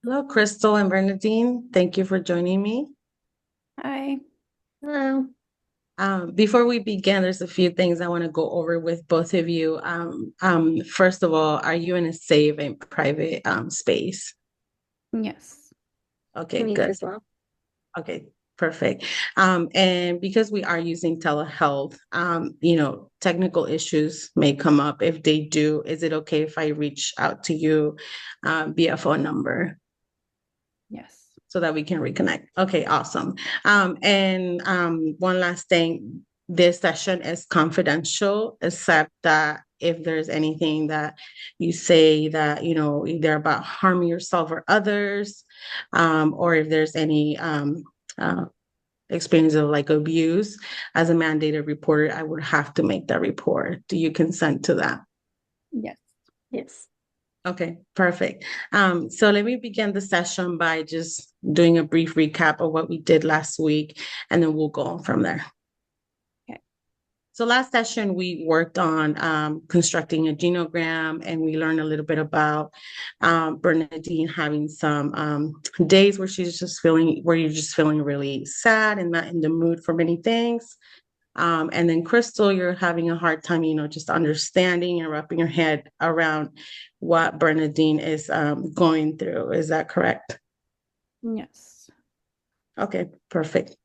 Hello, Crystal and Bernadine. Thank you for joining me. Hi. Hello. Before we begin, there's a few things I want to go over with both of you. First of all, are you in a safe and private space? Yes. Okay, Me good. as well. Okay, perfect. And because we are using telehealth, technical issues may come up. If they do, is it okay if I reach out to you via phone number? Yes. So that we can reconnect. Okay, awesome. And one last thing, this session is confidential, except that if there's anything that you say that, either about harming yourself or others, or if there's any uh, experience of like abuse, as a mandated reporter, I would have to make that report. Do you consent to that? Yes. Yes. Okay, perfect. So let me begin the session by just doing a brief recap of what we did last week, and then we'll go on from there. Okay. So last session, we worked on constructing a genogram, and we learned a little bit about Bernadine having some days where you're just feeling really sad and not in the mood for many things. And then Crystal, you're having a hard time, just understanding and wrapping your head around what Bernadine is going through. Is that correct? Yes. Okay, perfect.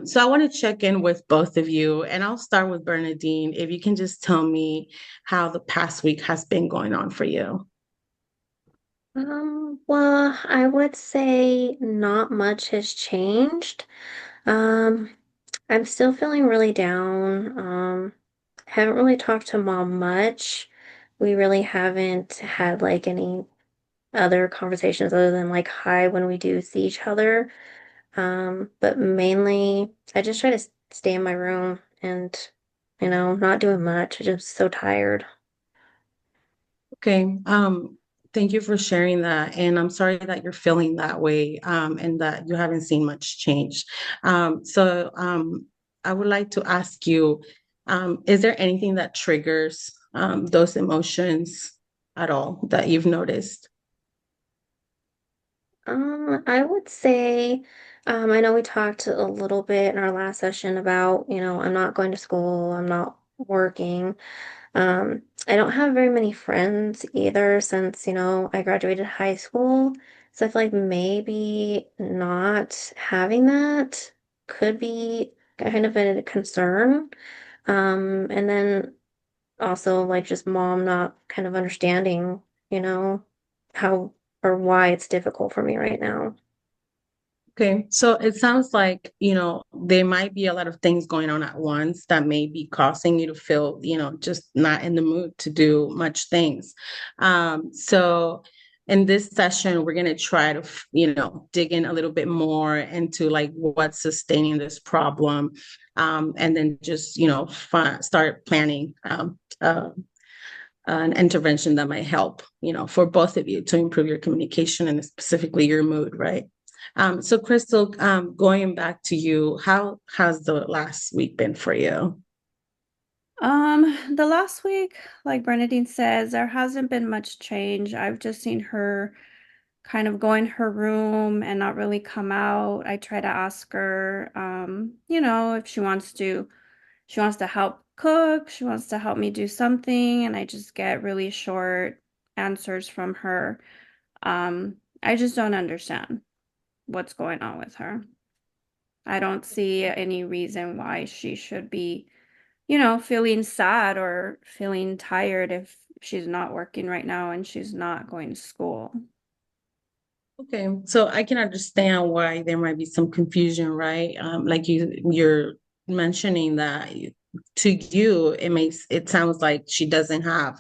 So I want to check in with both of you, and I'll start with Bernadine. If you can just tell me how the past week has been going on for you. Well, I would say not much has changed. Um, I'm still feeling really down. Haven't really talked to mom much. We really haven't had like any other conversations other than like hi when we do see each other. But mainly I just try to stay in my room and, not doing much. I'm just so tired. Okay. Thank you for sharing that. And I'm sorry that you're feeling that way, and that you haven't seen much change. So I would like to ask you, is there anything that triggers those emotions at all that you've noticed? I would say, I know we talked a little bit in our last session about, I'm not going to school, I'm not working. I don't have very many friends either since, I graduated high school. So I feel like maybe not having that could be kind of a concern. And then also like just mom not kind of understanding, you know, how or why it's difficult for me right now. Okay, so it sounds like, there might be a lot of things going on at once that may be causing you to feel, just not in the mood to do much things. So in this session, we're going to try to, dig in a little bit more into like what's sustaining this problem. And then just, start planning an intervention that might help, for both of you to improve your communication and specifically your mood, right? So Crystal, going back to you, how has the last week been for you? The last week, like Bernadine says, there hasn't been much change. I've just seen her kind of go in her room and not really come out. I try to ask her, if she wants to help cook, she wants to help me do something, and I just get really short answers from her. I just don't understand what's going on with her. I don't see any reason why she should be, feeling sad or feeling tired if she's not working right now and she's not going to school. Okay, so I can understand why there might be some confusion, right? Like you're mentioning that to you, it sounds like she doesn't have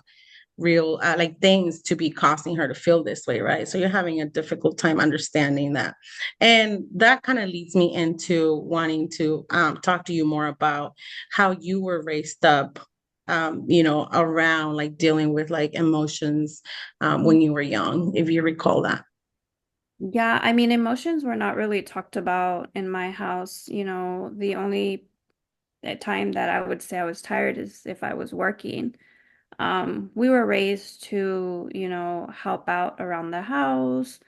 real like things to be causing her to feel this way, right? So you're having a difficult time understanding that. And that kind of leads me into wanting to talk to you more about how you were raised up, around like dealing with like emotions when you were young, if you recall that. Yeah, I mean, emotions were not really talked about in my house. The only time that I would say I was tired is if I was working. We were raised to, help out around the house,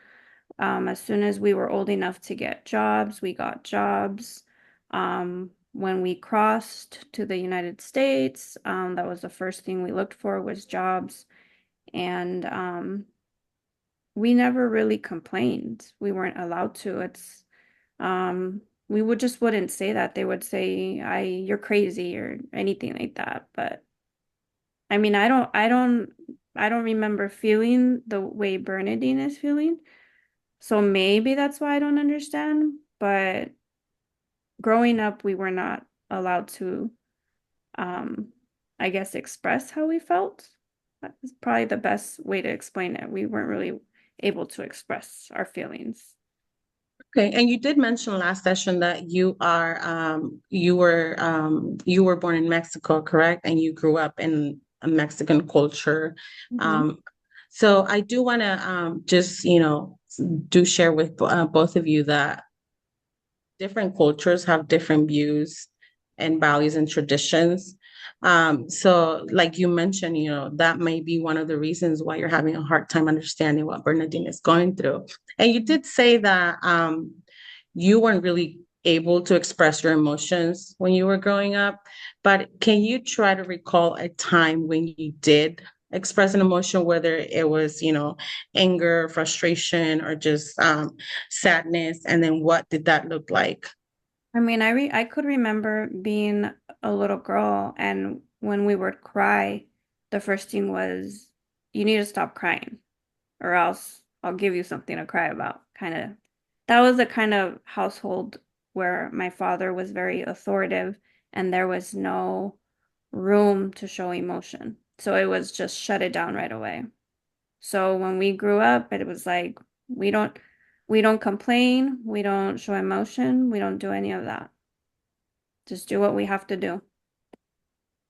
As soon as we were old enough to get jobs, we got jobs. When we crossed to the United States, that was the first thing we looked for was jobs. And we never really complained. We weren't allowed to. We would just wouldn't say that. They would say, you're crazy or anything like that. But I mean, I don't remember feeling the way Bernadine is feeling. So maybe that's why I don't understand. But growing up, we were not allowed to, um, I guess, express how we felt. That's probably the best way to explain it. We weren't really able to express our feelings. Okay, and you did mention last session that you were born in Mexico, correct? And you grew up in a Mexican culture. Mhm. Um, so I do want to just, do share with both of you that different cultures have different views and values and traditions. So like you mentioned, that may be one of the reasons why you're having a hard time understanding what Bernadine is going through. And you did say that you weren't really able to express your emotions when you were growing up, but can you try to recall a time when you did express an emotion, whether it was, anger, frustration, or just sadness, and then what did that look like? I mean, I could remember being a little girl, and when we would cry, the first thing was, you need to stop crying, or else I'll give you something to cry about. Kind of, that was the kind of household where my father was very authoritative, and there was no room to show emotion. So it was just shut it down right away. So when we grew up, it was like we don't we don't complain, we don't show emotion, we don't do any of that. Just do what we have to do.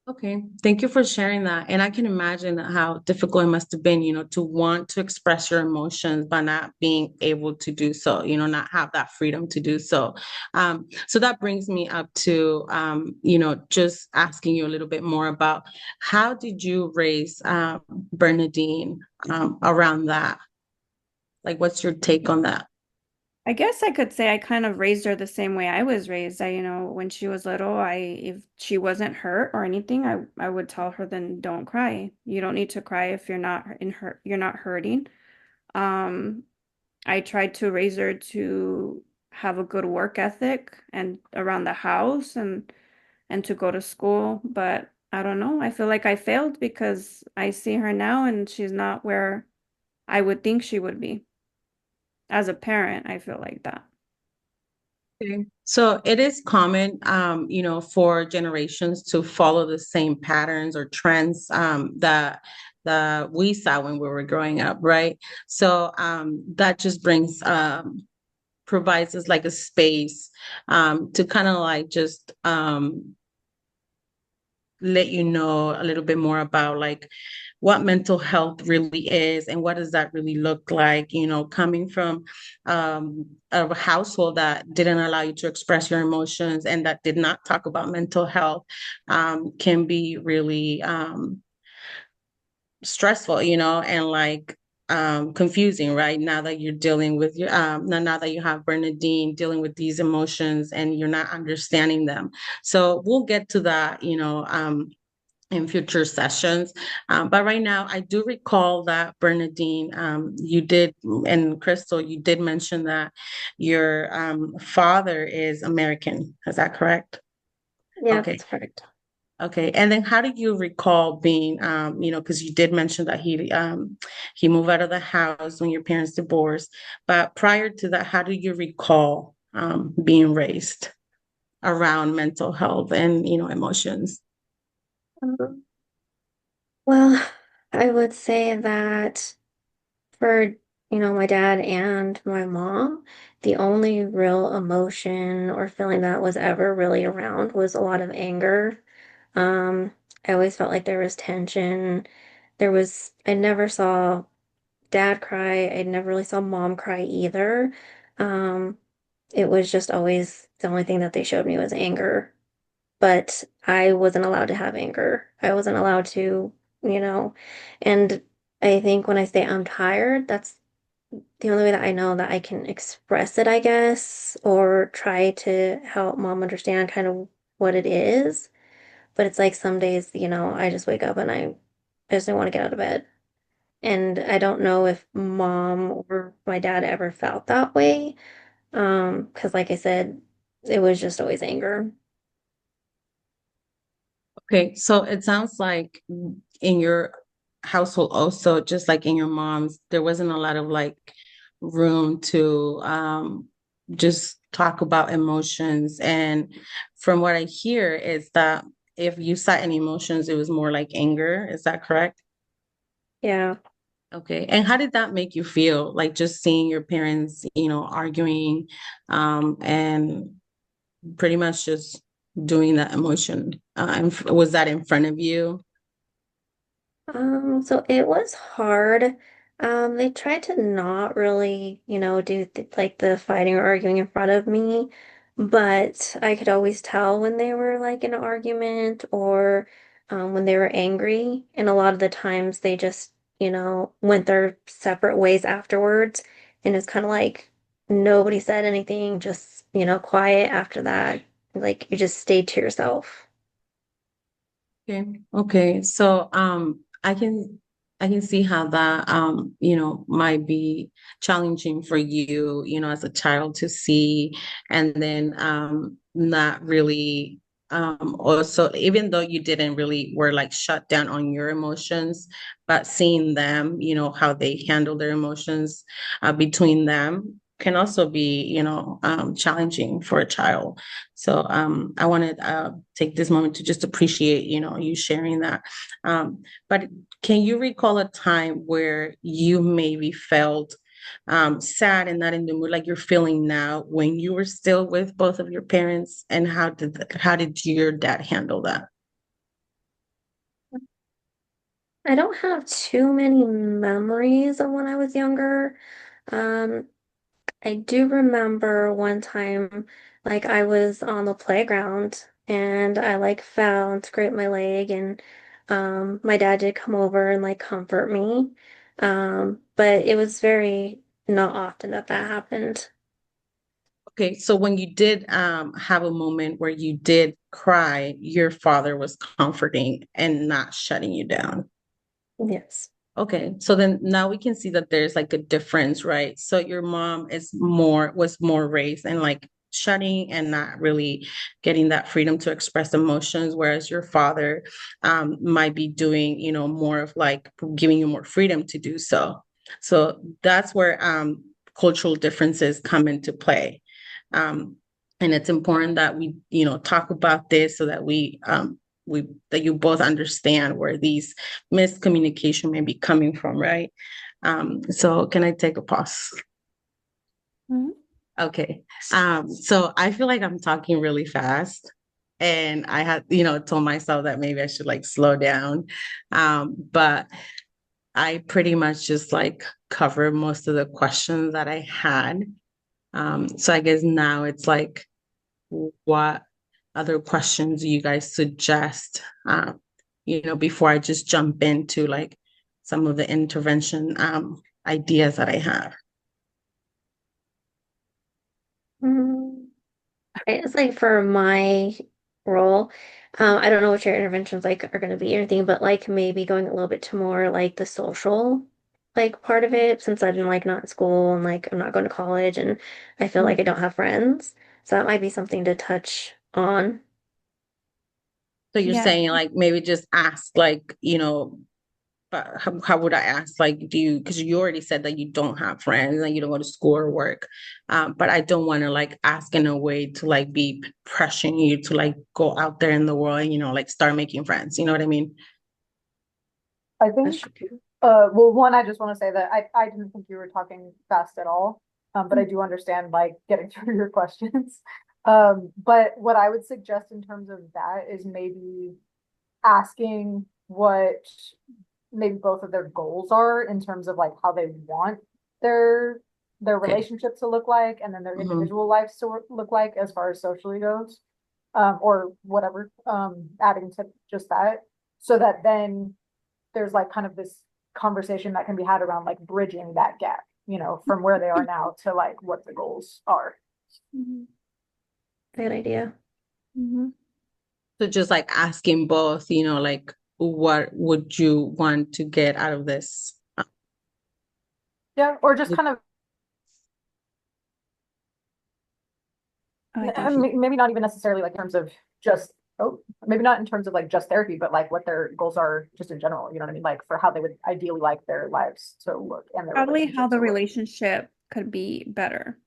Okay, thank you for sharing that. And I can imagine how difficult it must have been, to want to express your emotions but not being able to do so, not have that freedom to do so. So that brings me up to, just asking you a little bit more about how did you raise Bernadine around that? Like, what's your take on that? I guess I could say I kind of raised her the same way I was raised. When she was little, if she wasn't hurt or anything, I would tell her, then don't cry. You don't need to cry if you're not hurting. Um, I tried to raise her to have a good work ethic and around the house and to go to school, but I don't know. I feel like I failed because I see her now and she's not where I would think she would be. As a parent, I feel like that. Okay. So it is common, for generations to follow the same patterns or trends that we saw when we were growing up, right? So that just provides us like a space to kind of like just let you know a little bit more about like what mental health really is and what does that really look like, coming from a household that didn't allow you to express your emotions and that did not talk about mental health, can be really stressful, and like confusing, right? Now that you're dealing with your now that you have Bernadine dealing with these emotions and you're not understanding them. So we'll get to that, in future sessions. But right now, I do recall that Bernadine, you did, and Crystal, you did mention that your father is American. Is that correct? Yeah, Okay. that's correct. Okay. And then how do you recall being, because you did mention that he moved out of the house when your parents divorced. But prior to that, how do you recall being raised around mental health and, emotions? Um, well, I would say that for, my dad and my mom, the only real emotion or feeling that was ever really around was a lot of anger. Um, I always felt like there was tension. I never saw dad cry. I never really saw mom cry either. Um, it was just always the only thing that they showed me was anger. But I wasn't allowed to have anger. I wasn't allowed to, you know, and I think when I say I'm tired, that's the only way that I know that I can express it, I guess, or try to help mom understand kind of what it is. But it's like some days, I just wake up and I just don't want to get out of bed. And I don't know if mom or my dad ever felt that way. Because like I said, it was just always anger. Okay, so it sounds like in your household also, just like in your mom's, there wasn't a lot of like room to just talk about emotions. And from what I hear is that if you cite any emotions, it was more like anger. Is that correct? Yeah. Okay. And how did that make you feel? Like just seeing your parents, arguing, and pretty much just doing that emotion. Was that in front of you? So it was hard. They tried to not really, do th like the fighting or arguing in front of me, but I could always tell when they were like in an argument or when they were angry. And a lot of the times they just, went their separate ways afterwards. And it's kind of like nobody said anything, just, quiet after that. Like you just stayed to yourself. Okay. Okay. So I can see how that might be challenging for you, as a child to see, and then not really also, even though you didn't really were like shut down on your emotions, but seeing them, how they handle their emotions between them can also be, challenging for a child. So I want to take this moment to just appreciate, you sharing that. But can you recall a time where you maybe felt sad and not in the mood like you're feeling now when you were still with both of your parents? And how did your dad handle that? I don't have too many memories of when I was younger. Um, I do remember one time, like I was on the playground and I like fell and scraped my leg, and my dad did come over and like comfort me. But it was very not often that that happened. Okay, so when you did have a moment where you did cry, your father was comforting and not shutting you down. Yes. Okay, so then now we can see that there's like a difference, right? So your mom was more raised and like shutting and not really getting that freedom to express emotions, whereas your father might be doing, more of like giving you more freedom to do so. So that's where cultural differences come into play. Um, and it's important that we, talk about this so that that you both understand where these miscommunication may be coming from, right? So can I take a pause? Mhm. Okay. So I feel like I'm talking really fast. And I had, told myself that maybe I should like slow down. But I pretty much just like covered most of the questions that I had. So I guess now it's like, what other questions do you guys suggest? Before I just jump into like some of the intervention ideas that I have. Mm, it's like for my role, I don't know what your interventions like are going to be or anything, but like maybe going a little bit to more like the social like part of it, since I'm like not in school and like I'm not going to college and I feel like I don't have friends. So that might be something to touch on. So you're Yeah. saying like maybe just ask like, but how would I ask? Like, because you already said that you don't have friends and you don't go to school or work. But I don't want to like ask in a way to like be pressuring you to like go out there in the world and, like start making friends. You know what I mean? I That's think, true. well, one, I just want to say that I didn't think you were talking fast at all. But I do understand like getting through your questions. But what I would suggest in terms of that is maybe asking what maybe both of their goals are in terms of like how they want their their Okay. relationship to look like and then their Mhm. individual lives to look like as far as socially goes, or whatever, adding to just that so that then there's like kind of this conversation that can be had around like bridging that gap. from where they are now to like what the goals are. Mhm. Good idea. Mhm. So just like asking both, like what would you want to get out of this? Yeah, or just Would- kind of I think maybe not even necessarily like in terms of just maybe not in terms of like just therapy, but like what their goals are just in general. You know what I mean? Like for how they would ideally like their lives to look and their probably how relationships the to look. relationship could be better.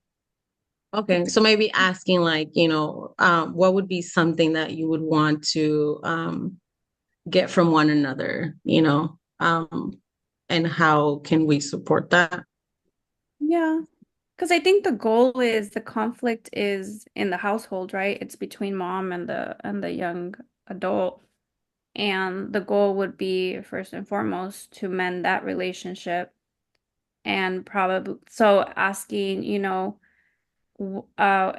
Okay, so maybe asking like, what would be something that you would want to get from one another, and how can we support that? Yeah. Because I think the goal is the conflict is in the household, right? It's between mom and the young adult. And the goal would be first and foremost to mend that relationship and probably so asking,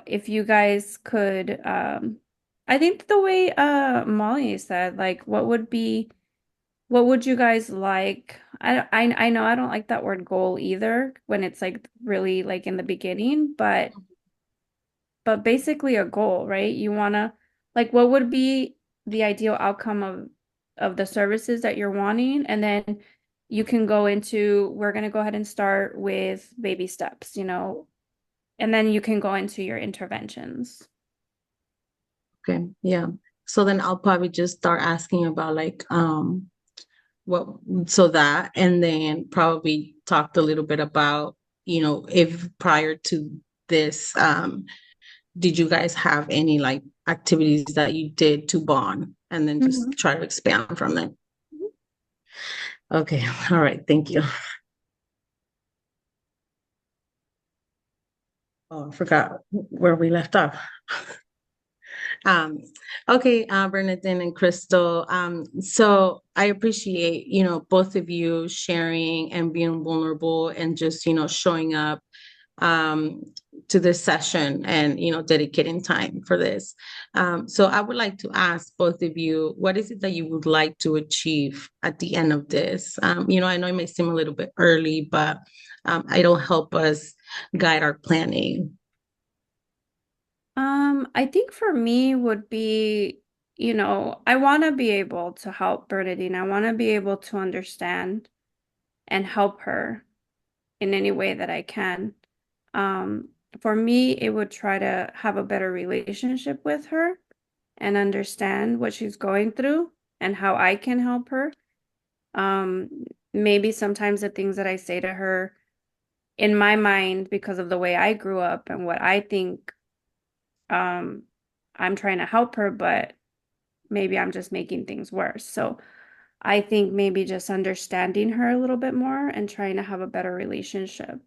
if you guys could I think the way Molly said, like what would you guys like? I know I don't like that word goal either when it's like really like in the beginning, but basically a goal, right? You wanna like what would be the ideal outcome of the services that you're wanting, and then you can go into we're gonna go ahead and start with baby steps, and then you can go into your interventions. Okay, yeah. So then I'll probably just start asking about like what so that and then probably talked a little bit about, if prior to this, did you guys have any like activities that you did to bond and then just Mhm. try to expand from that? Okay, all right, thank you. Oh, I forgot where we left off. Um, okay, Bernadette and Crystal. So I appreciate, both of you sharing and being vulnerable and just, showing up um to this session and dedicating time for this. So I would like to ask both of you, what is it that you would like to achieve at the end of this? I know it may seem a little bit early, but it'll help us guide our planning. I think for me would be, I want to be able to help Bernadine. I want to be able to understand and help her in any way that I can. Um, for me, it would try to have a better relationship with her and understand what she's going through and how I can help her. Maybe sometimes the things that I say to her in my mind, because of the way I grew up and what I think, um, I'm trying to help her, but maybe I'm just making things worse. So I think maybe just understanding her a little bit more and trying to have a better relationship.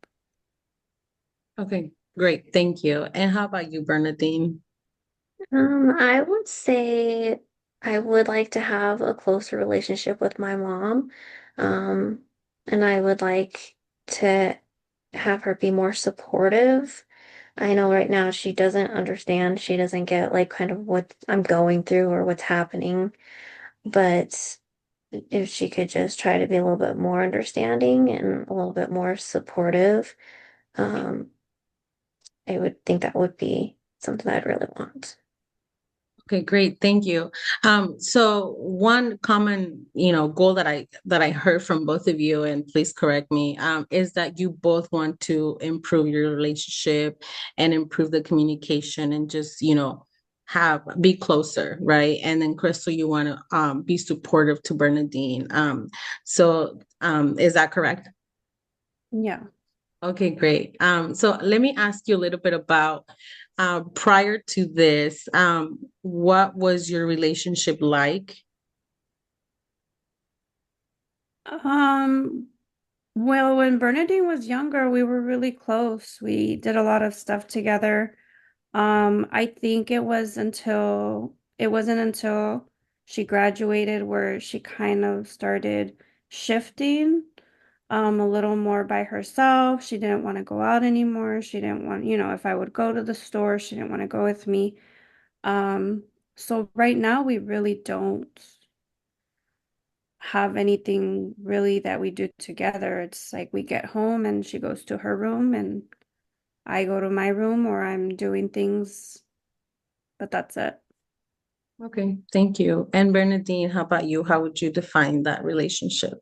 Okay, great. Thank you. And how about you, Bernadine? I would say I would like to have a closer relationship with my mom. Um, and I would like to have her be more supportive. I know right now she doesn't understand. She doesn't get like kind of what I'm going through or what's happening. But if she could just try to be a little bit more understanding and a little bit more supportive, um, I would think that would be something that I'd really want. Okay, great. Thank you. So one common, goal that I heard from both of you, and please correct me, is that you both want to improve your relationship and improve the communication and just, be closer, right? And then Crystal, you want to be supportive to Bernadine. So is that correct? Yeah. Okay, great. So let me ask you a little bit about prior to this, what was your relationship like? Um, well, when Bernadine was younger, we were really close. We did a lot of stuff together. I think it wasn't until she graduated where she kind of started shifting a little more by herself. She didn't want to go out anymore. She didn't want, if I would go to the store, she didn't want to go with me. Um, so right now we really don't have anything really that we do together. It's like we get home and she goes to her room and I go to my room or I'm doing things, but that's it. Okay, thank you. And Bernadine, how about you? How would you define that relationship?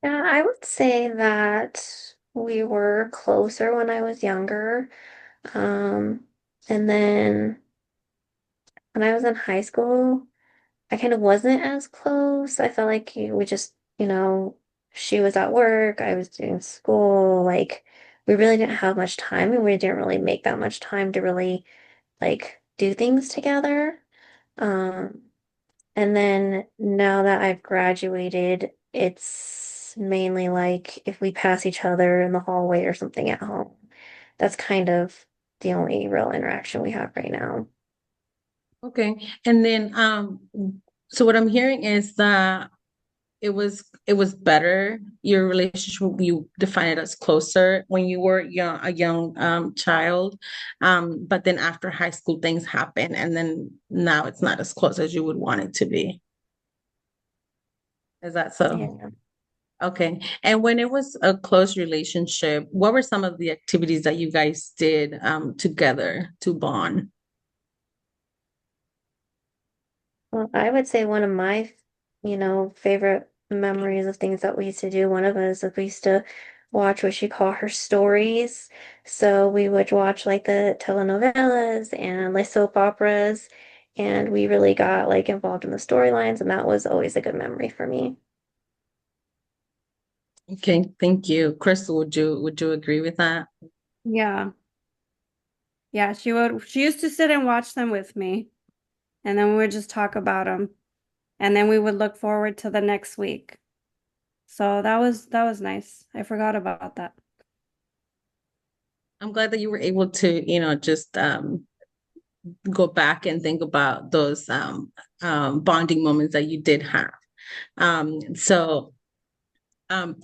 Yeah, I would say that we were closer when I was younger. Um, and then when I was in high school, I kind of wasn't as close. I felt like we just, she was at work, I was doing school. Like, we really didn't have much time, and we didn't really make that much time to really like do things together. Um, and then now that I've graduated, it's mainly like if we pass each other in the hallway or something at home. That's kind of the only real interaction we have right now. Okay, and then so what I'm hearing is that it was better. Your relationship, you define it as closer when you were a young child, but then after high school things happen, and then now it's not as close as you would want it to be. Is that so? Yeah. Okay. And when it was a close relationship, what were some of the activities that you guys did together to bond? Well, I would say one of my, favorite memories of things that we used to do, one of us is we used to watch what she call her stories. So we would watch like the telenovelas and like soap operas, and we really got like involved in the storylines, and that was always a good memory for me. Okay, thank you. Crystal, would you agree with that? Yeah. Yeah, she used to sit and watch them with me, and then we would just talk about them, and then we would look forward to the next week. So that was nice. I forgot about that. I'm glad that you were able to, just go back and think about those bonding moments that you did have. So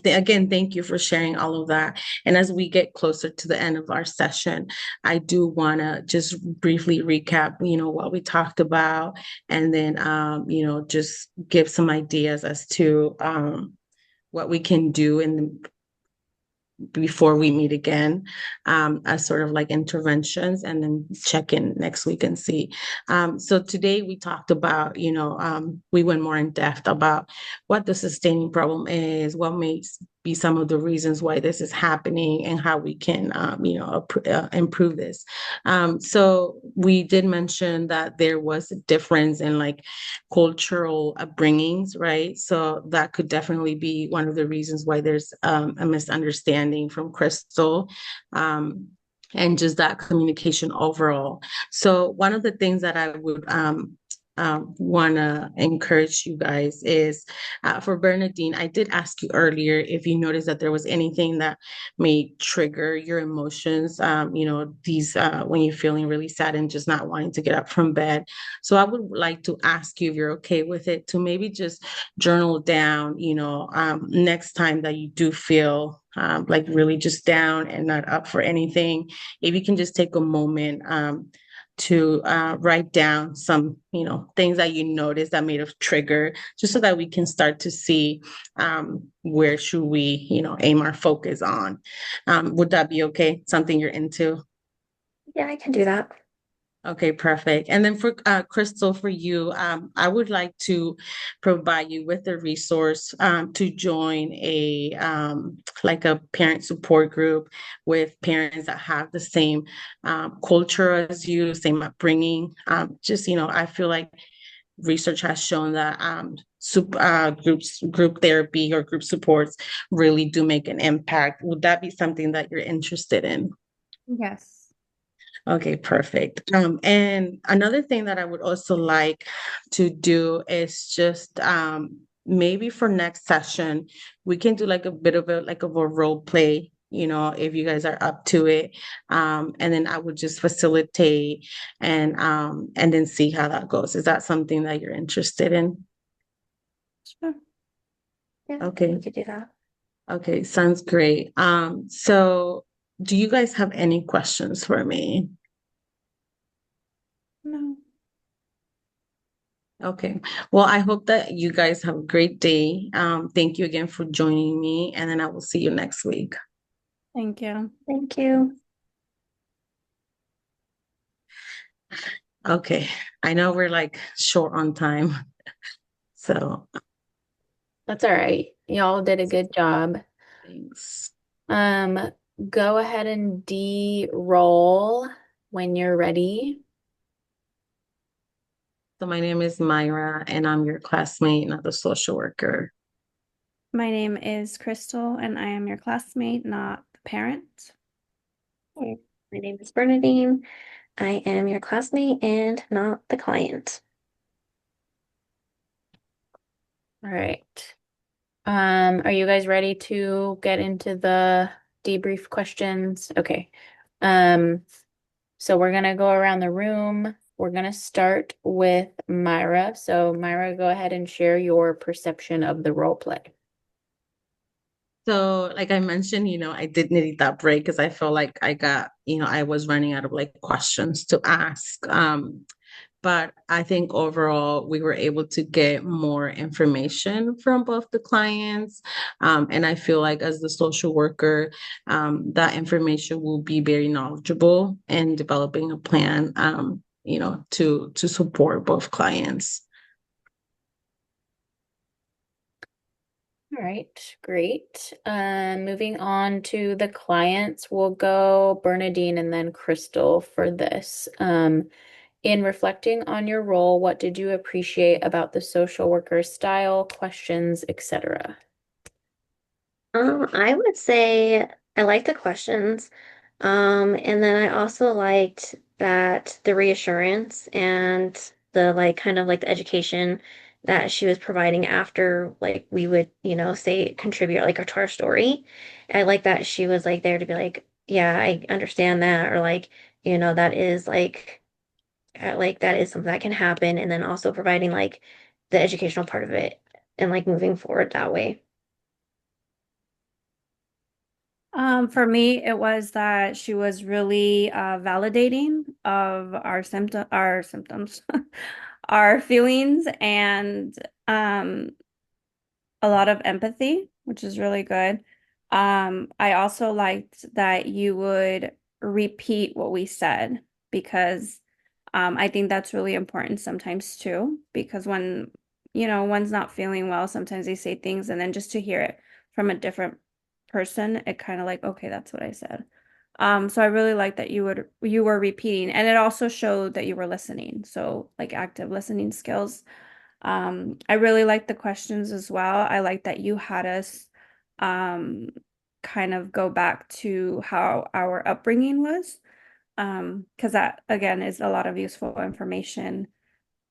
again, thank you for sharing all of that. And as we get closer to the end of our session, I do want to just briefly recap, what we talked about, and then, just give some ideas as to what we can do in the before we meet again, as sort of like interventions, and then check in next week and see. So today we talked about, we went more in depth about what the sustaining problem is, what may be some of the reasons why this is happening, and how we can, improve this. So we did mention that there was a difference in like cultural upbringings, right? So that could definitely be one of the reasons why there's a misunderstanding from Crystal. And just that communication overall. So one of the things that I would want to encourage you guys is for Bernadine, I did ask you earlier if you noticed that there was anything that may trigger your emotions, these when you're feeling really sad and just not wanting to get up from bed. So I would like to ask you if you're okay with it to maybe just journal down, next time that you do feel like really just down and not up for anything, if you can just take a moment to write down some, things that you notice that made a trigger, just so that we can start to see where should we, aim our focus on. Would that be okay? Something you're into? Yeah, I can do that. Okay, perfect. And then for Crystal, for you, I would like to provide you with a resource to join a like a parent support group with parents that have the same culture as you, same upbringing. Just, I feel like research has shown that group therapy or group supports really do make an impact. Would that be something that you're interested in? Yes. Okay, perfect. And another thing that I would also like to do is just maybe for next session, we can do like a bit of a role play, if you guys are up to it. And then I would just facilitate and then see how that goes. Is that something that you're interested in? Sure. Yeah, Okay. we could do that. Okay, sounds great. So do you guys have any questions for me? No. Okay. Well, I hope that you guys have a great day. Thank you again for joining me, and then I will see you next week. Thank you. Thank you. Okay. I know we're like short on time. So That's all right. Y'all did a good job. thanks. Um, go ahead and de-roll when you're ready. So my name is Myra, and I'm your classmate, not the social worker. My name is Crystal, and I am your classmate, not the parent. My name is Bernadine. I am your classmate and not the client. All right. Are you guys ready to get into the debrief questions? Okay. So we're gonna go around the room. We're gonna start with Myra. So Myra, go ahead and share your perception of the role play. So, like I mentioned, I did need that break because I felt like I was running out of like questions to ask. But I think overall we were able to get more information from both the clients. And I feel like as the social worker, that information will be very knowledgeable in developing a plan, to support both clients. All right, great. Moving on to the clients, we'll go Bernadine and then Crystal for this. In reflecting on your role, what did you appreciate about the social worker style, questions, etc.? I would say I like the questions. And then I also liked that the reassurance and the like kind of like the education that she was providing after like we would, say contribute like to our story. I like that she was like there to be like, yeah, I understand that, or like, that is like that is something that can happen, and then also providing like the educational part of it and like moving forward that way. For me, it was that she was really validating of our symptoms, our feelings, and um, a lot of empathy, which is really good. I also liked that you would repeat what we said because I think that's really important sometimes too, because when, one's not feeling well, sometimes they say things and then just to hear it from a different person, it kind of like, okay, that's what I said. So I really like that you were repeating, and it also showed that you were listening. So like active listening skills. I really like the questions as well. I like that you had us um, kind of go back to how our upbringing was, because that again is a lot of useful information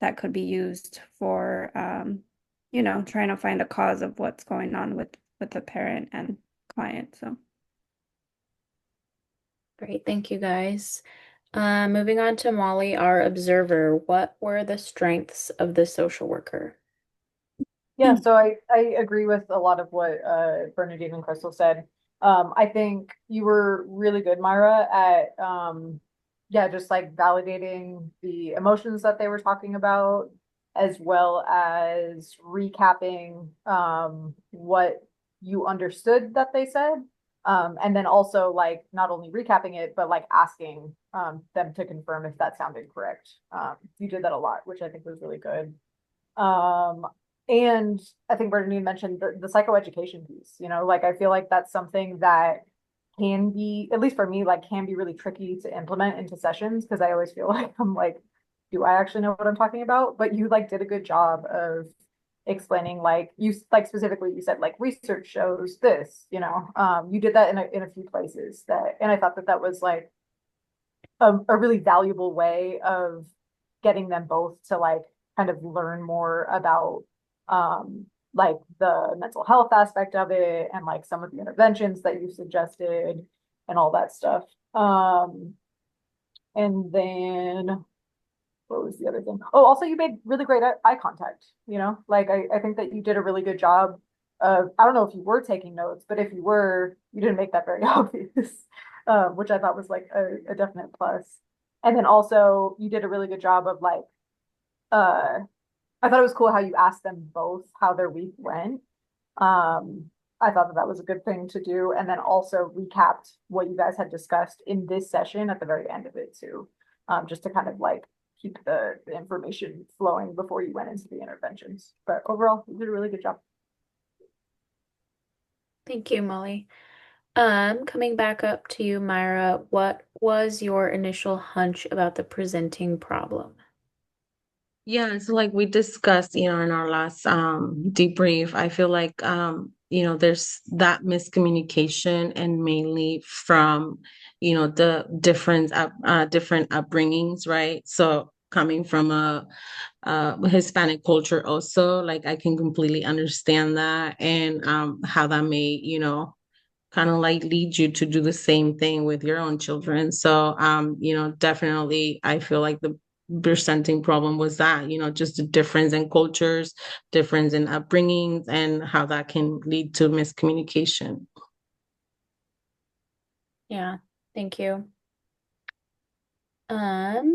that could be used for trying to find a cause of what's going on with the parent and client. So Great, thank you guys. Moving on to Molly, our observer. What were the strengths of the social worker? Yeah, so I agree with a lot of what Bernadine and Crystal said. I think you were really good, Myra, at yeah, just like validating the emotions that they were talking about, as well as recapping what you understood that they said. And then also like not only recapping it, but like asking them to confirm if that sounded correct. You did that a lot, which I think was really good. Um, and I think Brittany mentioned the psychoeducation piece, like I feel like that's something that can be, at least for me, like can be really tricky to implement into sessions because I always feel like I'm like, do I actually know what I'm talking about? But you like did a good job of explaining like you like specifically you said like research shows this, you did that in a few places that and I thought that that was like a really valuable way of getting them both to like kind of learn more about like the mental health aspect of it and like some of the interventions that you suggested and all that stuff. And then what was the other thing? Oh, also you made really great eye contact, like I think that you did a really good job of, I don't know if you were taking notes, but if you were, you didn't make that very obvious, which I thought was like a definite plus. And then also you did a really good job of like uh I thought it was cool how you asked them both how their week went. I thought that that was a good thing to do, and then also recapped what you guys had discussed in this session at the very end of it too, just to kind of like keep the information flowing before you went into the interventions. But overall, you did a really good job. Thank you, Molly. Coming back up to you, Myra, what was your initial hunch about the presenting problem? Yeah, so like we discussed, in our last debrief, I feel like there's that miscommunication and mainly from, the different upbringings, right? So coming from a Hispanic culture also, like I can completely understand that and how that may, kind of like lead you to do the same thing with your own children. So, definitely I feel like the presenting problem was that, just the difference in cultures, difference in upbringings, and how that can lead to miscommunication. Yeah, thank you. Um,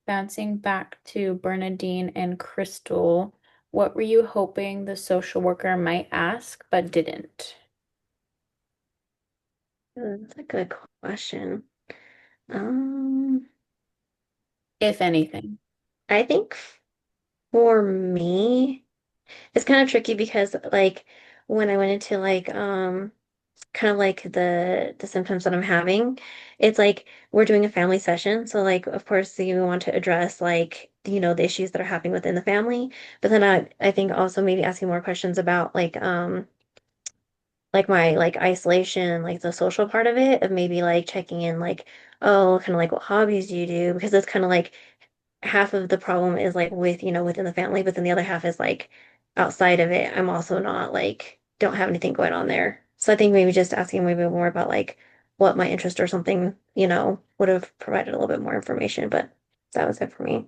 Bouncing back to Bernadine and Crystal, what were you hoping the social worker might ask but didn't? That's a good question. Um, If anything. I think for me, it's kind of tricky because like when I went into like kind of like the symptoms that I'm having, it's like we're doing a family session. So like of course you want to address like, the issues that are happening within the family. But then I think also maybe asking more questions about like my like isolation, like the social part of it, of maybe like checking in like, oh, kind of like what hobbies do you do? Because it's kind of like half of the problem is like with, within the family, but then the other half is like outside of it. I'm also not like, don't have anything going on there. So I think maybe just asking maybe more about like what my interest or something, would have provided a little bit more information, but that was it for me.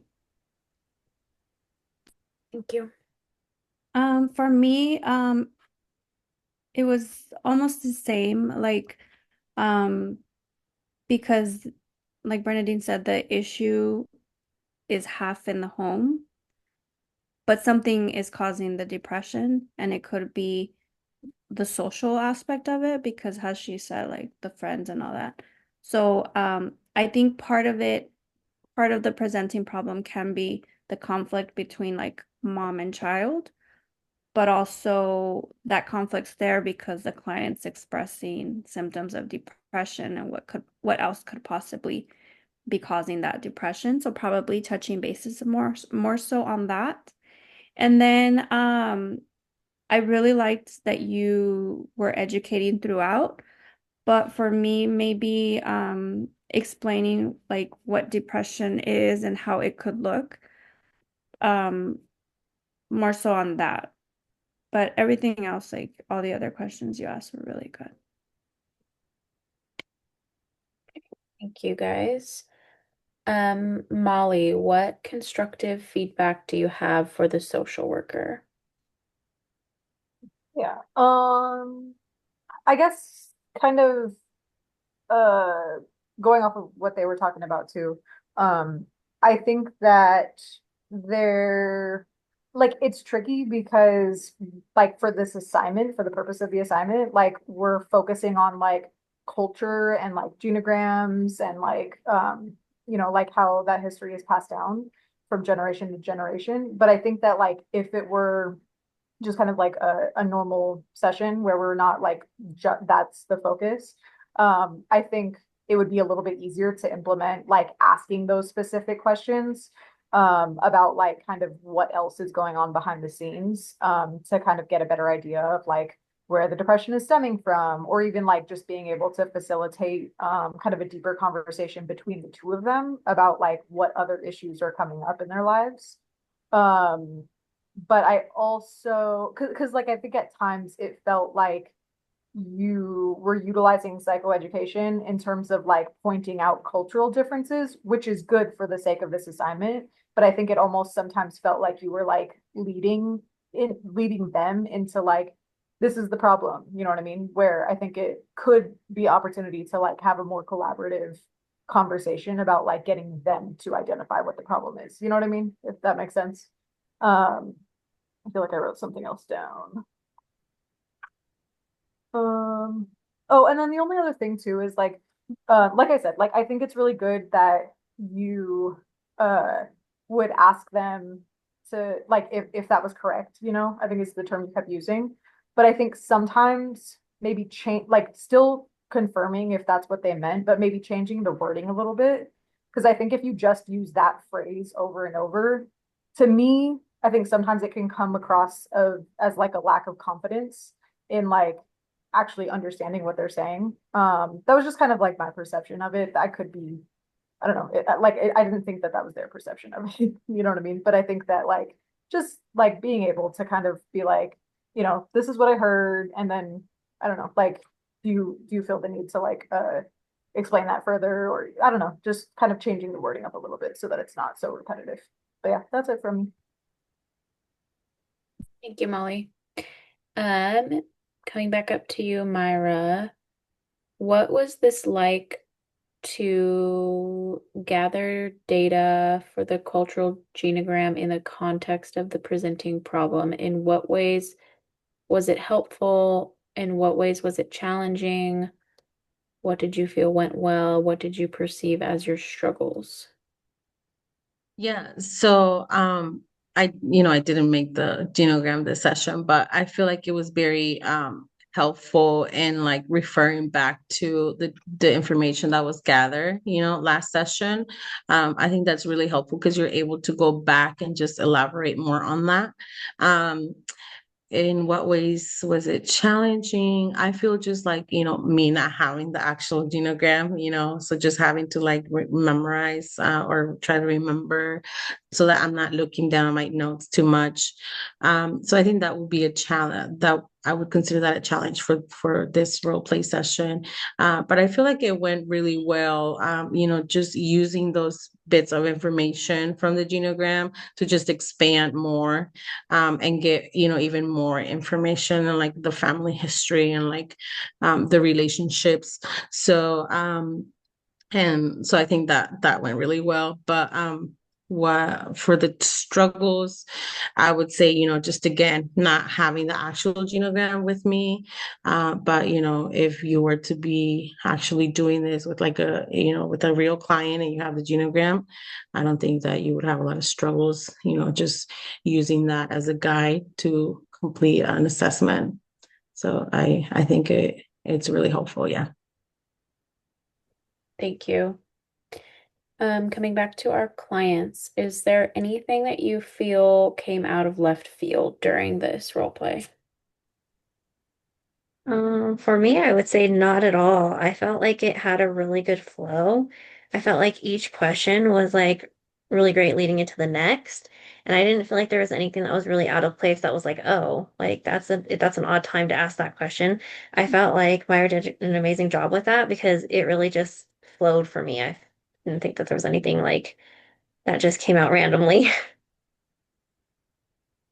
Thank you. For me, it was almost the same, like, um, because like Bernadine said, the issue is half in the home, but something is causing the depression, and it could be the social aspect of it because as she said, like the friends and all that. So, I think part of the presenting problem can be the conflict between like mom and child, but also that conflict's there because the client's expressing symptoms of depression and what else could possibly be causing that depression. So probably touching bases more so on that. And then I really liked that you were educating throughout, but for me, maybe explaining like what depression is and how it could look, um, more so on that. But everything else, like all the other questions you asked, were really good. Thank you, guys. Molly, what constructive feedback do you have for the social worker? Yeah. I guess kind of uh going off of what they were talking about too. Um, I think that they're like it's tricky because like for this assignment, for the purpose of the assignment, like we're focusing on like culture and like genograms and like like how that history is passed down from generation to generation. But I think that like if it were just kind of like a normal session where we're not like that's the focus. I think it would be a little bit easier to implement like asking those specific questions about like kind of what else is going on behind the scenes to kind of get a better idea of like where the depression is stemming from, or even like just being able to facilitate kind of a deeper conversation between the two of them about like what other issues are coming up in their lives. Um, but I also, because like I think at times it felt like you were utilizing psychoeducation in terms of like pointing out cultural differences, which is good for the sake of this assignment. But I think it almost sometimes felt like you were like leading them into like this is the problem, you know what I mean? Where I think it could be opportunity to like have a more collaborative conversation about like getting them to identify what the problem is. You know what I mean? If that makes sense. I feel like I wrote something else down. Oh, and then the only other thing too is like I said, like I think it's really good that you uh would ask them to like if that was correct, you know, I think it's the term you kept using. But I think sometimes maybe change like still confirming if that's what they meant, but maybe changing the wording a little bit. Because I think if you just use that phrase over and over, to me, I think sometimes it can come across as like a lack of confidence in like actually understanding what they're saying. That was just kind of like my perception of it. I could be, I don't know, I didn't think that that was their perception of it. You know what I mean? But I think that like just like being able to kind of be like, you know, this is what I heard, and then I don't know, like, do you feel the need to like explain that further, or I don't know, just kind of changing the wording up a little bit so that it's not so repetitive. But yeah, that's it from me. Thank you, Molly. Um, Coming back up to you, Myra, what was this like to gather data for the cultural genogram in the context of the presenting problem? In what ways was it helpful? In what ways was it challenging? What did you feel went well? What did you perceive as your struggles? Yeah, so I didn't make the genogram this session, but I feel like it was very helpful in like referring back to the information that was gathered, last session. I think that's really helpful because you're able to go back and just elaborate more on that. Um, in what ways was it challenging? I feel just like, me not having the actual genogram, so just having to like memorize or try to remember so that I'm not looking down at my notes too much. So I think that would be a challenge that I would consider that a challenge for this role play session. But I feel like it went really well, just using those bits of information from the genogram to just expand more and get even more information and like the family history and like the relationships. So I think that that went really well. But what for the struggles, I would say, just again, not having the actual genogram with me. But if you were to be actually doing this with like with a real client and you have the genogram, I don't think that you would have a lot of struggles, just using that as a guide to complete an assessment. So I think it's really helpful. Yeah. Thank you. Coming back to our clients, is there anything that you feel came out of left field during this role play? For me, I would say not at all. I felt like it had a really good flow. I felt like each question was like really great leading into the next. And I didn't feel like there was anything that was really out of place that was like, oh, like that's an odd time to ask that question. I felt like Meyer did an amazing job with that because it really just flowed for me. I didn't think that there was anything like that just came out randomly.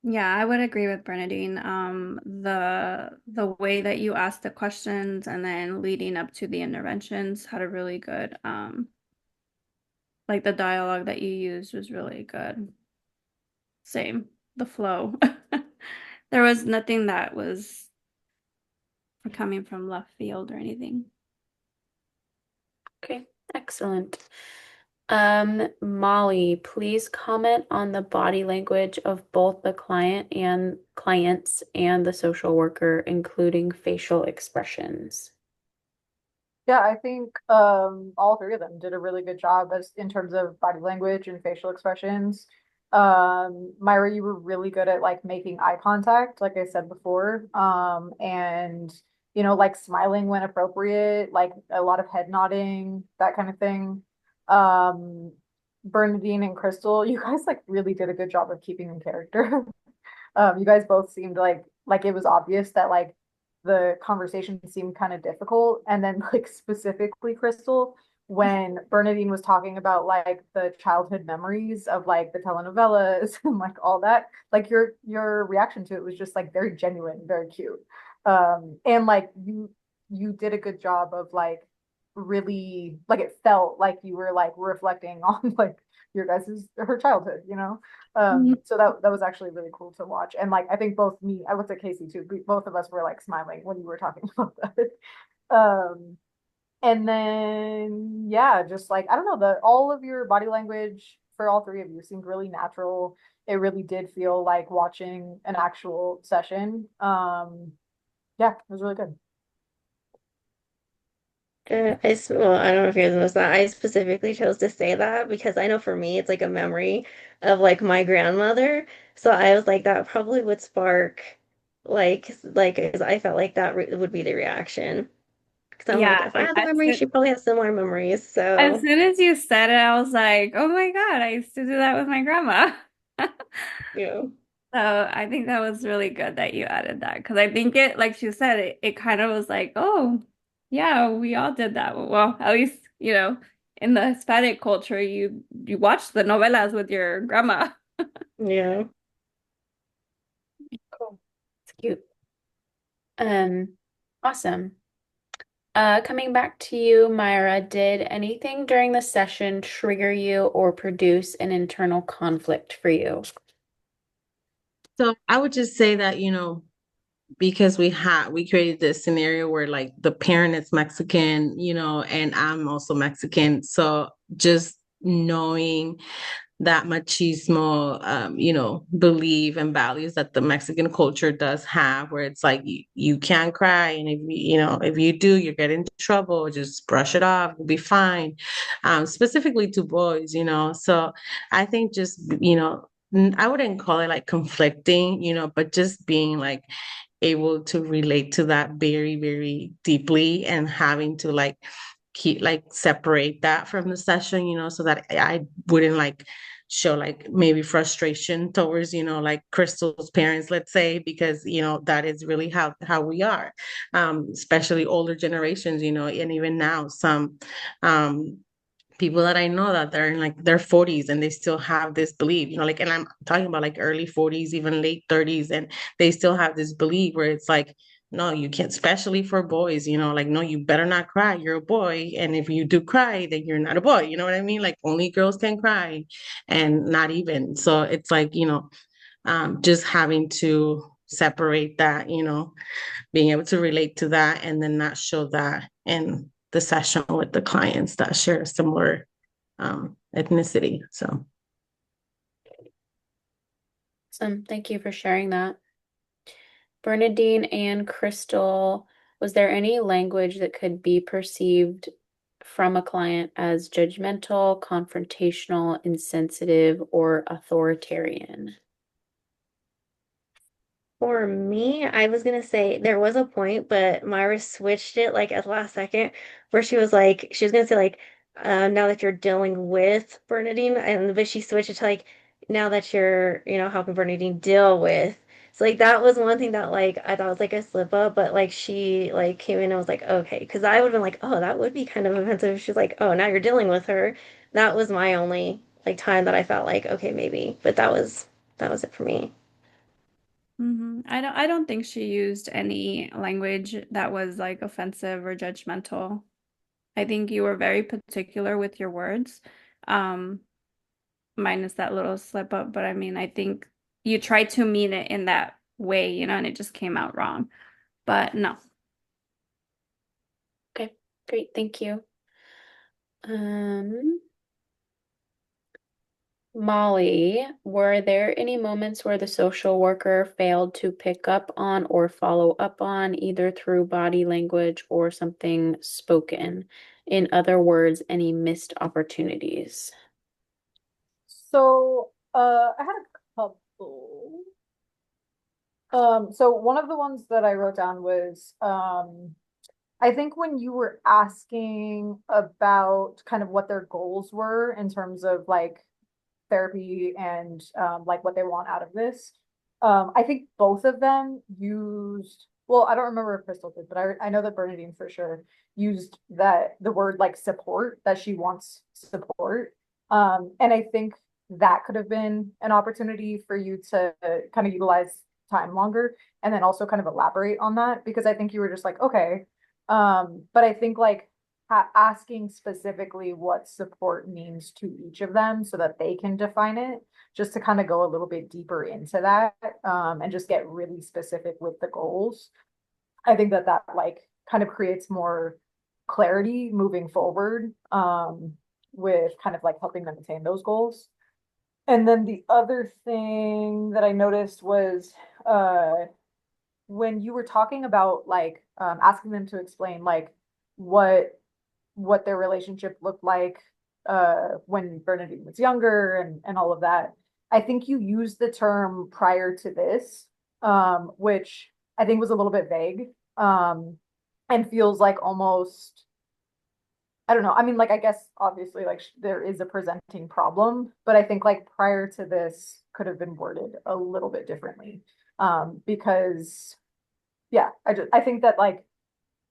Yeah, I would agree with Bernadine. The way that you asked the questions and then leading up to the interventions had a really good like the dialogue that you used was really good. Same, the flow. There was nothing that was coming from left field or anything. Okay, excellent. Molly, please comment on the body language of both the clients and the social worker, including facial expressions. Yeah, I think all three of them did a really good job as in terms of body language and facial expressions. Myra, you were really good at like making eye contact, like I said before. And like smiling when appropriate, like a lot of head nodding, that kind of thing. Um, Bernadine and Crystal, you guys like really did a good job of keeping in character. You guys both seemed like it was obvious that like the conversation seemed kind of difficult. And then like specifically Crystal, when Bernadine was talking about like the childhood memories of like the telenovelas and like all that, like your reaction to it was just like very genuine, very cute. And like you did a good job of like really like it felt like you were like reflecting on like her childhood, you know? Mhm. So that was actually really cool to watch. And like I think I looked at Casey too. Both of us were like smiling when you were talking about that. Um, and then yeah, just like I don't know, the all of your body language for all three of you seemed really natural. It really did feel like watching an actual session. Yeah, it was really good. Well, I don't know if you guys noticed that. I specifically chose to say that because I know for me, it's like a memory of like my grandmother. So I was like, that probably would spark, like, 'cause I felt like that re would be the reaction. Because I'm like, Yeah, if I had the memory, she probably has similar memories. as So, soon as you said it, I was like, oh my God, I used to do that with my grandma. you know, So I think that was really good that you added that because I think it, like she said, it kind of was like, oh, yeah, we all did that. Well, at least, in the Hispanic culture, you watch the novelas with your grandma. yeah. Cool. It's cute. Um, awesome. Coming back to you, Myra, did anything during the session trigger you or produce an internal conflict for you? So I would just say that, because we created this scenario where like the parent is Mexican, and I'm also Mexican. So just knowing that machismo, belief and values that the Mexican culture does have, where it's like you can't cry, and if you do, you get into trouble. Just brush it off, you'll be fine. Specifically to boys, So I think just I wouldn't call it like conflicting, but just being like able to relate to that very, very deeply and having to like keep like separate that from the session, so that I wouldn't like show like maybe frustration towards, like Crystal's parents, let's say, because that is really how we are, especially older generations, and even now some um people that I know that they're in like their 40s and they still have this belief, like, and I'm talking about like early 40s, even late 30s, and they still have this belief where it's like, no, you can't, especially for boys, like, no, you better not cry. You're a boy. And if you do cry, then you're not a boy. You know what I mean? Like only girls can cry and not even. So it's like, just having to separate that, being able to relate to that and then not show that in the session with the clients that share a similar ethnicity. So Awesome. Thank you for sharing that. Bernadine and Crystal, was there any language that could be perceived from a client as judgmental, confrontational, insensitive, or authoritarian? For me, I was gonna say there was a point, but Myra switched it like at the last second where she was gonna say like now that you're dealing with Bernadine, and but she switched it to like now that you're, helping Bernadine deal with. So like that was one thing that like I thought was like a slip up, but like she like came in and was like, okay, because I would have been like, oh, that would be kind of offensive. She's like, oh, now you're dealing with her. That was my only like time that I felt like, okay, maybe. But that was it for me. I don't think she used any language that was like offensive or judgmental. I think you were very particular with your words. Um, Minus that little slip up, but I mean, I think you tried to mean it in that way, and it just came out wrong. But no. Okay, great. Thank you. Um, Molly, were there any moments where the social worker failed to pick up on or follow up on either through body language or something spoken? In other words, any missed opportunities? So, I had a couple. So one of the ones that I wrote down was, I think when you were asking about kind of what their goals were in terms of like therapy and like what they want out of this, I think both of them used, well, I don't remember if Crystal did, but I know that Bernadine for sure used the word like support, that she wants support. And I think that could have been an opportunity for you to kind of utilize time longer and then also kind of elaborate on that because I think you were just like, okay. But I think like asking specifically what support means to each of them so that they can define it, just to kind of go a little bit deeper into that, and just get really specific with the goals. I think that like kind of creates more clarity moving forward, with kind of like helping them attain those goals. And then the other thing that I noticed was, when you were talking about like, asking them to explain like what their relationship looked like, when Bernadine was younger and all of that. I think you used the term prior to this, which I think was a little bit vague, and feels like almost, I don't know. I mean, like, I guess obviously, like, there is a presenting problem, but I think like prior to this could have been worded a little bit differently. Because yeah, I think that like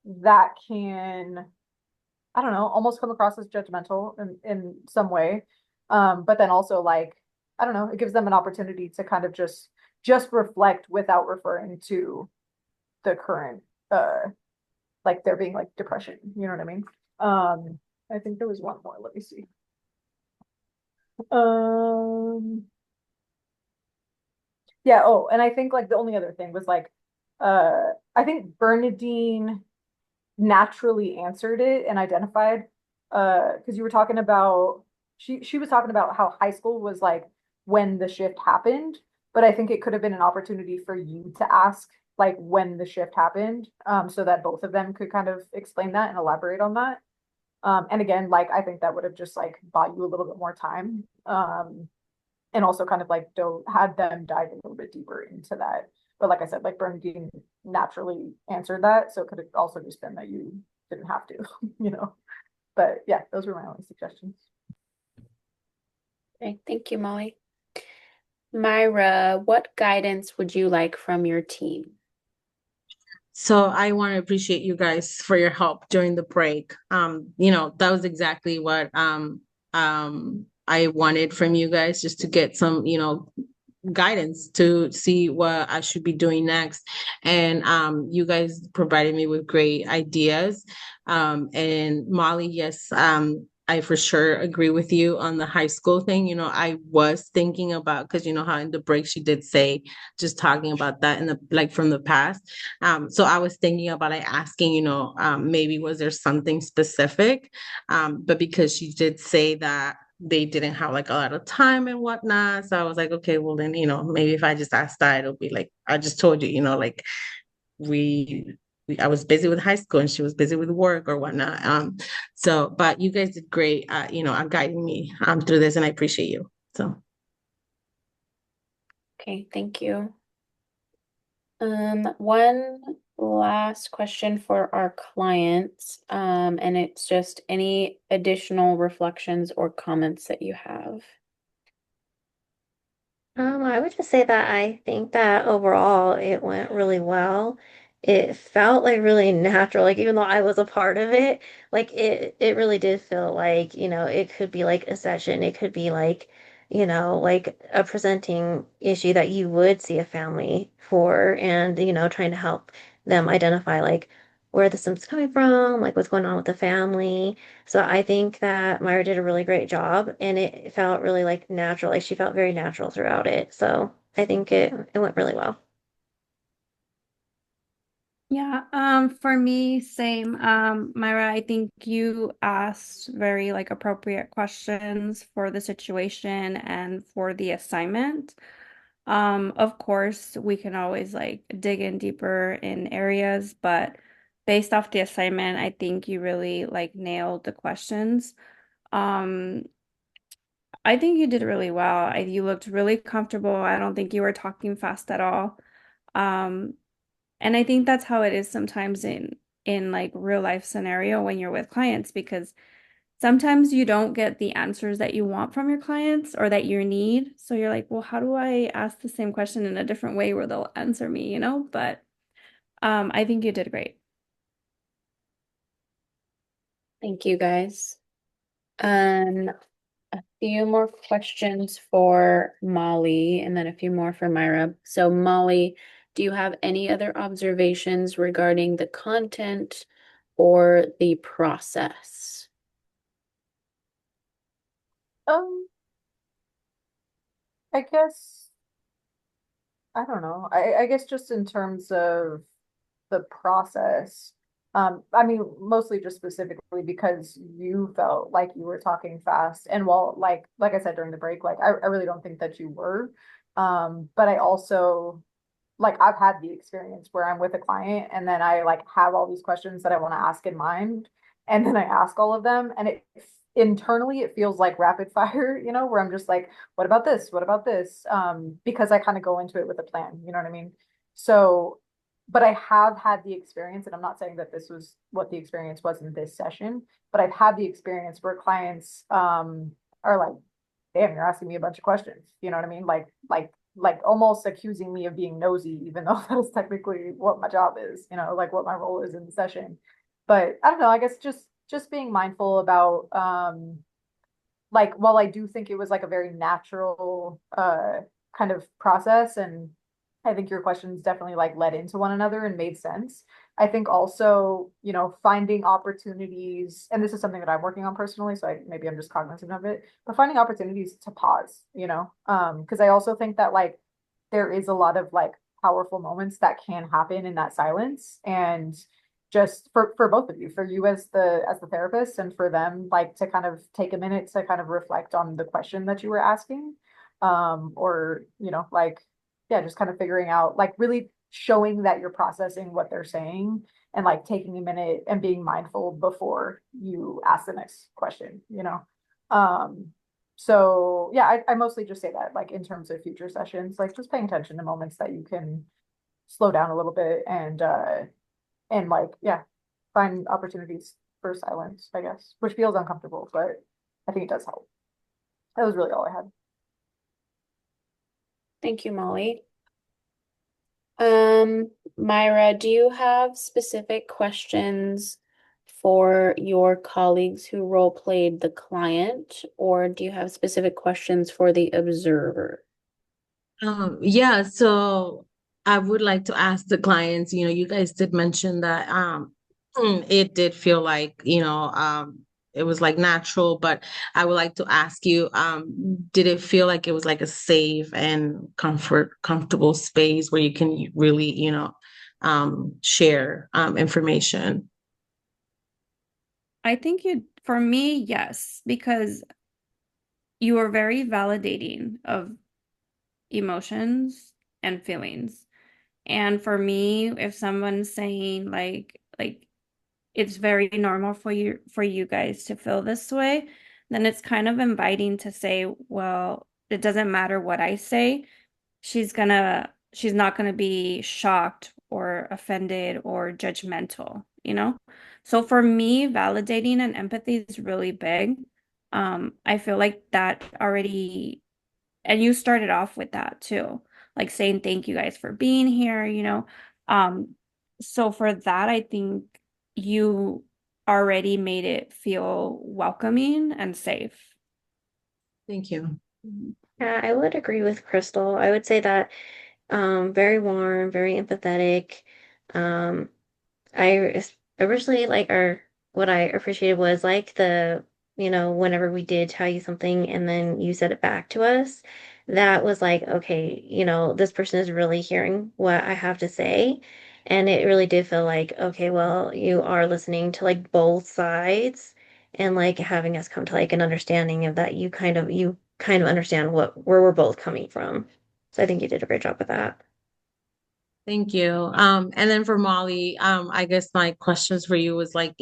that can, I don't know, almost come across as judgmental in some way. But then also like, I don't know, it gives them an opportunity to kind of just reflect without referring to the current, like there being like depression, you know what I mean? I think there was one more, let me see. Yeah, oh, and I think like the only other thing was like, I think Bernadine naturally answered it and identified, because you were talking about, she was talking about how high school was like when the shift happened, but I think it could have been an opportunity for you to ask like when the shift happened, so that both of them could kind of explain that and elaborate on that. And again, like I think that would have just like bought you a little bit more time. And also kind of like had them dive a little bit deeper into that. But like I said, like Bernadine naturally answered that, so it could have also just been that you didn't have to, you know. But yeah, those were my only suggestions. Okay, thank you, Molly. Myra, what guidance would you like from your team? So I want to appreciate you guys for your help during the break. That was exactly what I wanted from you guys, just to get some, guidance to see what I should be doing next. And you guys provided me with great ideas. And Molly, yes, I for sure agree with you on the high school thing. I was thinking about, because you know how in the break she did say, just talking about that in the like from the past. So I was thinking about like asking, maybe was there something specific? But because she did say that they didn't have like a lot of time and whatnot. So I was like, okay, well then, maybe if I just asked that, it'll be like, I just told you, like I was busy with high school and she was busy with work or whatnot. But you guys did great, guiding me through this, and I appreciate you. So. Okay, thank you. One last question for our clients, and it's just any additional reflections or comments that you have. I would just say that I think that overall it went really well. It felt like really natural, like even though I was a part of it, like it really did feel like, it could be like a session, it could be like, like a presenting issue that you would see a family for and, trying to help them identify like where the symptoms coming from, like what's going on with the family. So I think that Myra did a really great job and it felt really like natural. Like she felt very natural throughout it. So I think it went really well. Yeah, for me, same. Myra, I think you asked very like appropriate questions for the situation and for the assignment. Of course, we can always like dig in deeper in areas, but based off the assignment, I think you really like nailed the questions. Um, I think you did really well. You looked really comfortable. I don't think you were talking fast at all. Um, and I think that's how it is sometimes in like real life scenario when you're with clients, because sometimes you don't get the answers that you want from your clients or that you need. So you're like, well, how do I ask the same question in a different way where they'll answer me, But I think you did great. Thank you, guys. A few more questions for Molly and then a few more for Myra. So Molly, do you have any other observations regarding the content for the process? Um, I guess I don't know. I guess just in terms of the process, I mean, mostly just specifically because you felt like you were talking fast. And while like I said during the break, like I really don't think that you were. But I also like I've had the experience where I'm with a client and then I like have all these questions that I want to ask in mind, and then I ask all of them, and it internally it feels like rapid fire, where I'm just like, what about this? What about this? Because I kind of go into it with a plan, you know what I mean? So, but I have had the experience, and I'm not saying that this was what the experience was in this session, but I've had the experience where clients are like, damn, you're asking me a bunch of questions. You know what I mean? Like almost accusing me of being nosy, even though that is technically what my job is, like what my role is in the session. But I don't know, I guess just being mindful about like while I do think it was like a very natural kind of process, and I think your questions definitely like led into one another and made sense. I think also, finding opportunities, and this is something that I'm working on personally, so maybe I'm just cognizant of it, but finding opportunities to pause, because I also think that like there is a lot of like powerful moments that can happen in that silence, and just for both of you, for you as the therapist, and for them like to kind of take a minute to kind of reflect on the question that you were asking, or like yeah, just kind of figuring out like really showing that you're processing what they're saying, and like taking a minute and being mindful before you ask the next question. um so yeah, I mostly just say that like in terms of future sessions, like just paying attention to moments that you can slow down a little bit, and like yeah, find opportunities for silence, I guess, which feels uncomfortable, but I think it does help. That was really all I had. Thank you, Molly. Myra, do you have specific questions for your colleagues who role played the client, or do you have specific questions for the observer? Yeah, so I would like to ask the clients, you guys did mention that it did feel like, it was like natural, but I would like to ask you, did it feel like it was like a safe and comfortable space where you can really, share information? I think for me, yes, because you are very validating of emotions and feelings. And for me, if someone's saying like it's very normal for you guys to feel this way, then it's kind of inviting to say, well, it doesn't matter what I say. She's not gonna be shocked or offended or judgmental, you know? So for me, validating and empathy is really big. I feel like that already, and you started off with that too, like saying thank you guys for being here. Um, so for that, I think you already made it feel welcoming and safe. Thank you. Yeah, I would agree with Crystal. I would say that very warm, very empathetic. Um, originally like our what I appreciated was like whenever we did tell you something and then you said it back to us, that was like, okay, this person is really hearing what I have to say. And it really did feel like, okay, well, you are listening to like both sides and like having us come to like an understanding of that you kind of understand where we're both coming from. So I think you did a great job with that. Thank you. And then for Molly, I guess my questions for you was like,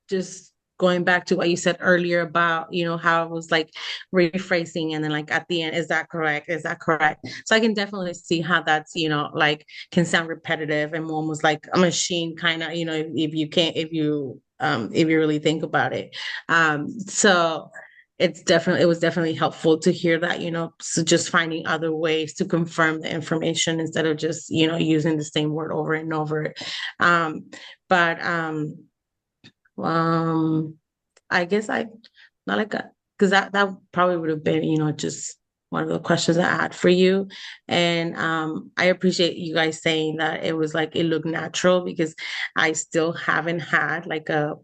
just going back to what you said earlier about, how it was like rephrasing and then like at the end, is that correct? Is that correct? So I can definitely see how that's, like can sound repetitive and almost like a machine kind of, if you really think about it. So it was definitely helpful to hear that, so just finding other ways to confirm the information instead of just, using the same word over and over. But um, I guess I not like a because that probably would have been, just one of the questions I had for you. And I appreciate you guys saying that it was like it looked natural because I still haven't had like a,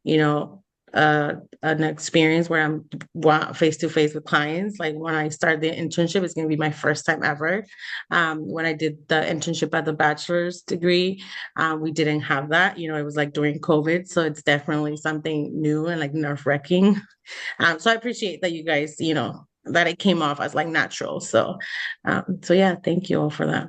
you know, an experience where I'm face to face with clients. Like when I started the internship, it's going to be my first time ever. When I did the internship at the bachelor's degree, we didn't have that. It was like during COVID, so it's definitely something new and like nerve wracking. So I appreciate that you guys, that it came off as like natural. So yeah, thank you all for that.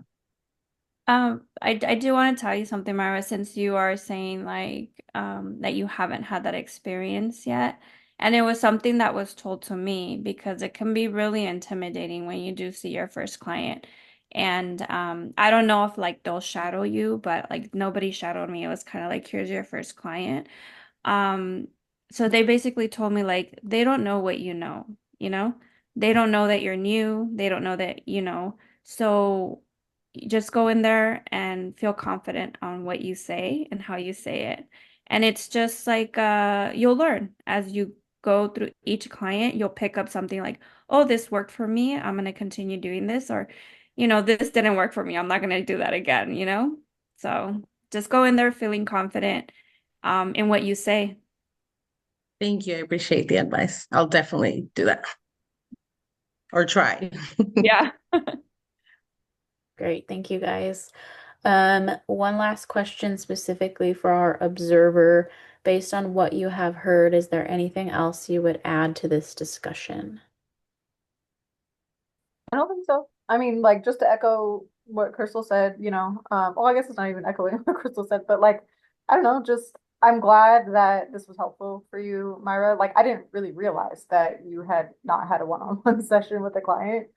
I do want to tell you something, Myra, since you are saying like that you haven't had that experience yet. And it was something that was told to me because it can be really intimidating when you do see your first client. And I don't know if like they'll shadow you, but like nobody shadowed me. It was kind of like, here's your first client. Um, so they basically told me like they don't know what you know, you know? They don't know that you're new. They don't know that, so just go in there and feel confident on what you say and how you say it. And it's just like you'll learn as you go through each client, you'll pick up something like, oh, this worked for me. I'm going to continue doing this, or, this didn't work for me. I'm not going to do that again. So just go in there feeling confident in what you say. Thank you. I appreciate the advice. I'll definitely do that or try. Yeah. Great, thank you guys. One last question specifically for our observer. Based on what you have heard, is there anything else you would add to this discussion? I don't think so. I mean, like just to echo what Crystal said, well, I guess it's not even echoing what Crystal said, but like, I don't know, just I'm glad that this was helpful for you, Myra. Like, I didn't really realize that you had not had a one-on-one session with a client,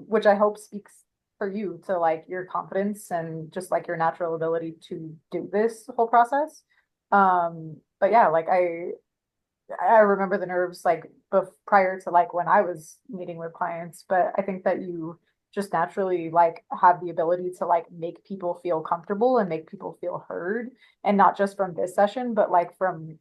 which I hope speaks for you to like your confidence and just like your natural ability to do this whole process. But yeah, like I remember the nerves like prior to like when I was meeting with clients, but I think that you just naturally like have the ability to like make people feel comfortable and make people feel heard, and not just from this session, but like from,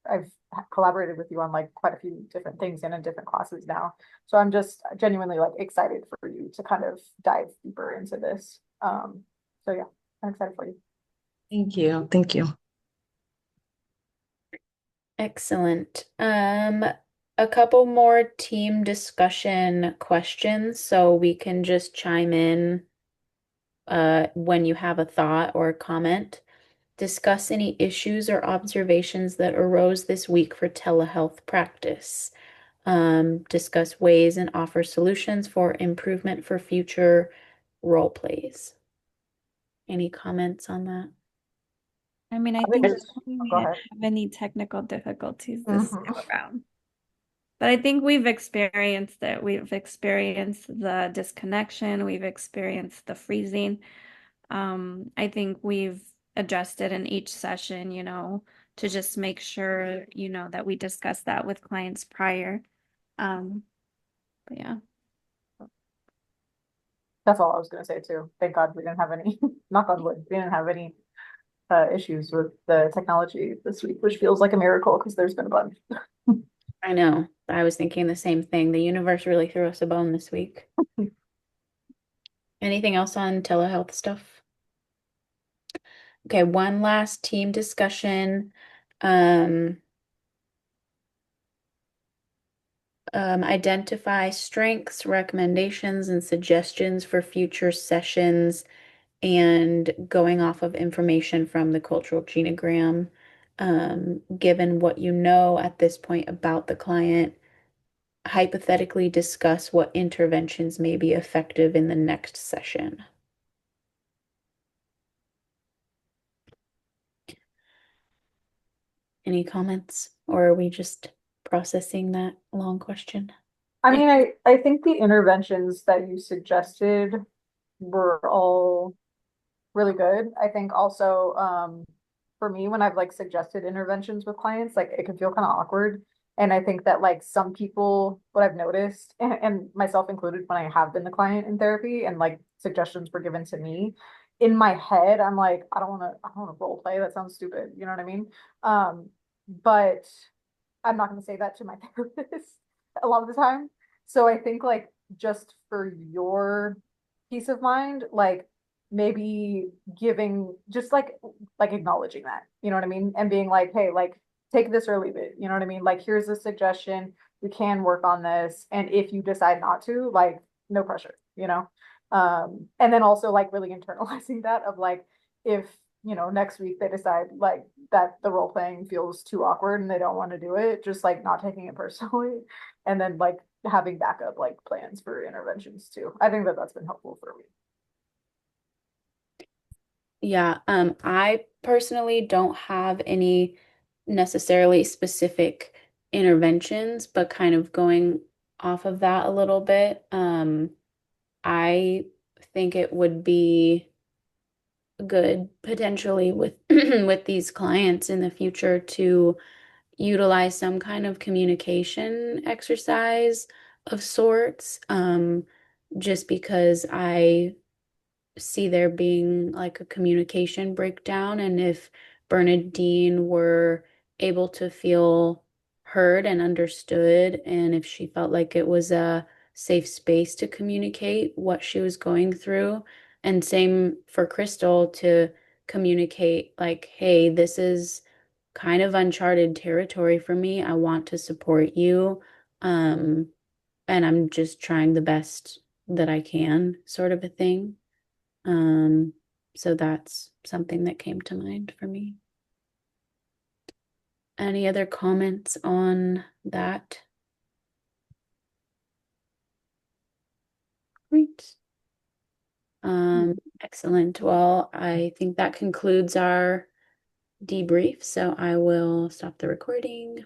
I've collaborated with you on like quite a few different things and in different classes now. So I'm just genuinely like excited for you to kind of dive deeper into this. So yeah, I'm excited for you. Thank you. Thank you. Excellent. A couple more team discussion questions so we can just chime in when you have a thought or a comment. Discuss any issues or observations that arose this week for telehealth practice. Discuss ways and offer solutions for improvement for future role plays. Any comments on that? I mean, I I think think it's, we go didn't ahead. have any technical difficulties this Mhm. time around. But I think we've experienced it. We've experienced the disconnection. We've experienced the freezing. I think we've adjusted in each session, to just make sure, that we discuss that with clients prior. But yeah. That's all I was gonna say too. Thank God we didn't have any, knock on wood, we didn't have any issues with the technology this week, which feels like a miracle because there's been a bunch. I know. I was thinking the same thing. The universe really threw us a bone this week. Anything else on telehealth stuff? Okay, one last team discussion. Identify strengths, recommendations, and suggestions for future sessions and going off of information from the cultural genogram. Given what you know at this point about the client, hypothetically discuss what interventions may be effective in the next session. Any comments, or are we just processing that long question? I mean, I think the interventions that you suggested were all really good. I think also, for me, when I've like suggested interventions with clients, like it can feel kind of awkward. And I think that like some people, what I've noticed, and myself included, when I have been the client in therapy and like suggestions were given to me, in my head, I'm like, I don't want to role play. That sounds stupid. You know what I mean? But I'm not going to say that to my therapist a lot of the time. So I think like just for your peace of mind, like maybe giving just like acknowledging that, you know what I mean? And being like, hey, like take this or leave it. You know what I mean? Like here's a suggestion. We can work on this. And if you decide not to, like no pressure, you know? And then also like really internalizing that of like if, you know, next week they decide like that the role playing feels too awkward and they don't want to do it, just like not taking it personally and then like having backup like plans for interventions too. I think that that's been helpful for me. Yeah, I personally don't have any necessarily specific interventions, but kind of going off of that a little bit, I think it would be good potentially with with these clients in the future to utilize some kind of communication exercise of sorts, just because I see there being like a communication breakdown. And if Bernadine were able to feel heard and understood, and if she felt like it was a safe space to communicate what she was going through, and same for Crystal to communicate like, hey, this is kind of uncharted territory for me. I want to support you. Um, and I'm just trying the best that I can, sort of a thing. Um, so that's something that came to mind for me. Any other comments on that? Great. Excellent. Well, I think that concludes our debrief, so I will stop the recording.